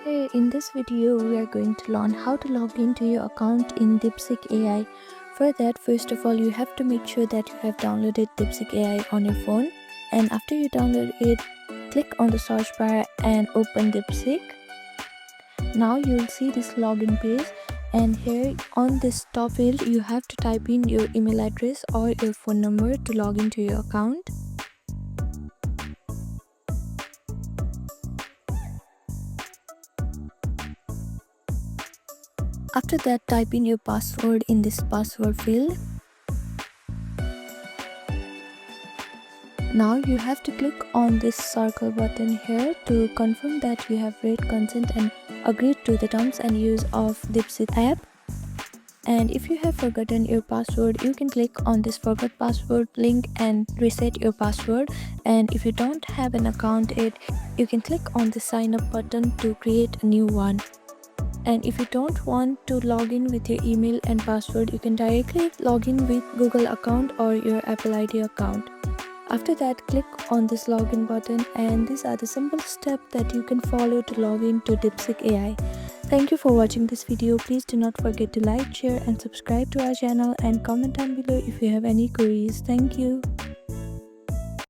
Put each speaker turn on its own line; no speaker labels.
Hey, in this video, we are going to learn how to log into your account in DeepSeek AI. For that, first of all, you have to make sure that you have downloaded DeepSeek AI on your phone. And after you download it, click on the search bar and open DeepSeek. Now you'll see this login page. And here on this top field, you have to type in your email address or your phone number to log into your account. After that, type in your password in this password field. Now you have to click on this circle button here to confirm that you have read consent and agreed to the terms and use of DeepSeek app. And if you have forgotten your password, you can click on this forgot password link and reset your password. And if you don't have an account yet, you can click on the sign up button to create a new one. And if you don't want to log in with your email and password, you can directly log in with Google account or your Apple ID account. After that, click on this login button, and these are the simple steps that you can follow to log in to DeepSeek AI. Thank you for watching this video. Please do not forget to like, share and subscribe to our channel and comment down below if you have any queries. Thank you.